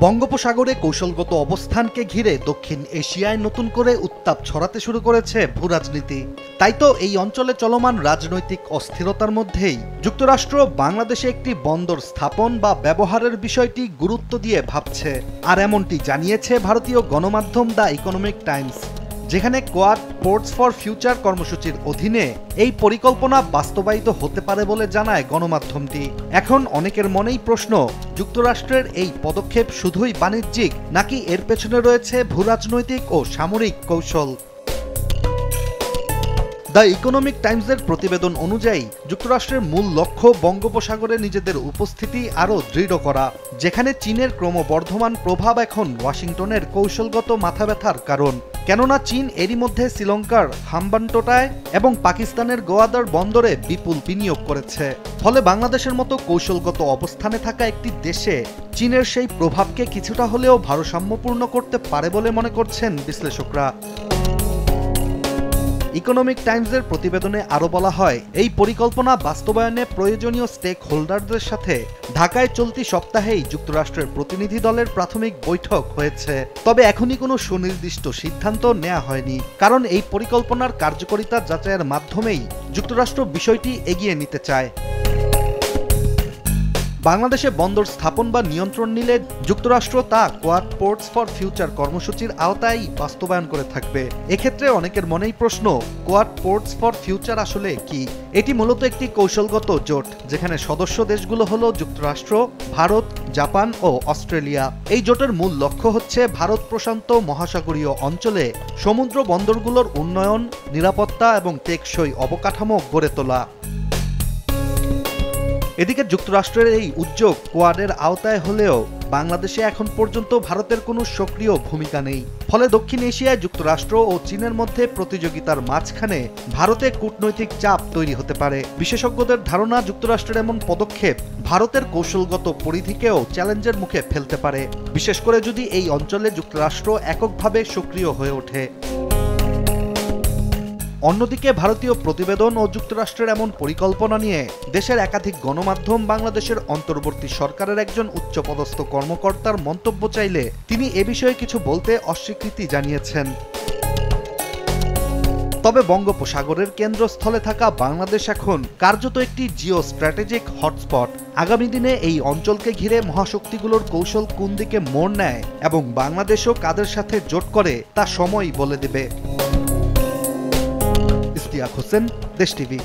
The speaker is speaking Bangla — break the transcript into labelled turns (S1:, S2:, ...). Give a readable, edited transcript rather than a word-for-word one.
S1: বঙ্গোপসাগরে কৌশলগত অবস্থানকে ঘিরে দক্ষিণ এশিয়ায় নতুন করে উত্তাপ ছড়াতে শুরু করেছে ভূরাজনীতি। তাই তো এই অঞ্চলে চলমান রাজনৈতিক অস্থিরতার মধ্যেই যুক্তরাষ্ট্র বাংলাদেশে একটি বন্দর স্থাপন বা ব্যবহারের বিষয়টি গুরুত্ব দিয়ে ভাবছে। আর এমনটি জানিয়েছে ভারতীয় গণমাধ্যম দ্য ইকোনমিক টাইমস, যেখানে কোয়াড পোর্টস ফর ফিউচার কর্মসূচির অধীনে এই পরিকল্পনা বাস্তবায়িত হতে পারে বলে জানায় গণমাধ্যমটি। এখন অনেকের মনেই প্রশ্ন, যুক্তরাষ্ট্রের এই পদক্ষেপ শুধুই বাণিজ্যিক নাকি এর পেছনে রয়েছে ভূরাজনৈতিক ও সামরিক কৌশল। দ্য ইকোনমিক টাইমসের প্রতিবেদন অনুযায়ী যুক্তরাষ্ট্রের মূল লক্ষ্য বঙ্গোপসাগরে নিজেদের উপস্থিতি আরও দৃঢ় করা, যেখানে চীনের ক্রমবর্ধমান প্রভাব এখন ওয়াশিংটনের কৌশলগত মাথাব্যথার কারণ। কেননা চীন এরই মধ্যে শ্রীলঙ্কার হাম্বানটোটায় এবং পাকিস্তানের গোয়াদার বন্দরে বিপুল বিনিয়োগ করেছে। ফলে বাংলাদেশের মতো কৌশলগত অবস্থানে থাকা একটি দেশে চীনের সেই প্রভাবকে কিছুটা হলেও ভারসাম্যপূর্ণ করতে পারে বলে মনে করছেন বিশ্লেষকরা। ইকোনমিক টাইমসের প্রতিবেদনে আরও বলা হয়, এই পরিকল্পনা বাস্তবায়নে প্রয়োজনীয় স্টেক হোল্ডারদের সাথে ঢাকায় চলতি সপ্তাহেই যুক্তরাষ্ট্রের প্রতিনিধি দলের প্রাথমিক বৈঠক হয়েছে। তবে এখনই কোনো সুনির্দিষ্ট সিদ্ধান্ত নেওয়া হয়নি, কারণ এই পরিকল্পনার কার্যকারিতা যাচাইয়ের মাধ্যমেই যুক্তরাষ্ট্র বিষয়টি এগিয়ে নিতে চায়। বাংলাদেশে বন্দর স্থাপন বা নিয়ন্ত্রণ নিলে যুক্তরাষ্ট্র তা কোয়াড পোর্টস ফর ফিউচার কর্মসূচির আওতায় বাস্তবায়ন করে থাকবে। এক্ষেত্রে অনেকের মনেই প্রশ্ন, কোয়াড পোর্টস ফর ফিউচার আসলে কি? এটি মূলত একটি কৌশলগত জোট, যেখানে সদস্য দেশগুলো হলো যুক্তরাষ্ট্র, ভারত, জাপান ও অস্ট্রেলিয়া। এই জোটের মূল লক্ষ্য হচ্ছে ভারত প্রশান্ত মহাসাগরীয় অঞ্চলে সমুদ্র বন্দরগুলোর উন্নয়ন, নিরাপত্তা এবং টেকসই অবকাঠামো গড়ে তোলা। এদিকে যুক্তরাষ্ট্রের এই উদ্যোগ কোয়াডের আওতায় হলেও বাংলাদেশে এখন পর্যন্ত ভারতের কোনো সক্রিয় ভূমিকা নেই। ফলে দক্ষিণ এশিয়ায় যুক্তরাষ্ট্র ও চীনের মধ্যে প্রতিযোগিতার মাঝখানে ভারতে কূটনৈতিক চাপ তৈরি হতে পারে। বিশেষজ্ঞদের ধারণা, যুক্তরাষ্ট্রের এমন পদক্ষেপ ভারতের কৌশলগত পরিধিকেও চ্যালেঞ্জের মুখে ফেলতে পারে, বিশেষ করে যদি এই অঞ্চলে যুক্তরাষ্ট্র এককভাবে সক্রিয় হয়ে ওঠে। অন্যদিকে ভারতীয় প্রতিবেদন ও যুক্তরাষ্ট্রের এমন পরিকল্পনা নিয়ে দেশের একাধিক গণমাধ্যম বাংলাদেশের অন্তর্বর্তী সরকারের একজন উচ্চপদস্থ কর্মকর্তার মন্তব্য চাইলে তিনি এ বিষয়ে কিছু বলতে অস্বীকৃতি জানিয়েছেন। তবে বঙ্গোপসাগরের কেন্দ্রস্থলে থাকা বাংলাদেশ এখন কার্যত একটি জিও স্ট্র্যাটেজিক হটস্পট। আগামী দিনে এই অঞ্চলকে ঘিরে মহাশক্তিগুলোর কৌশল কোন দিকে মোড় নেয় এবং বাংলাদেশও কাদের সাথে জোট করে তা সময়ই বলে দেবে। ইশতিয়াক হোসেন, দেশ টিভি।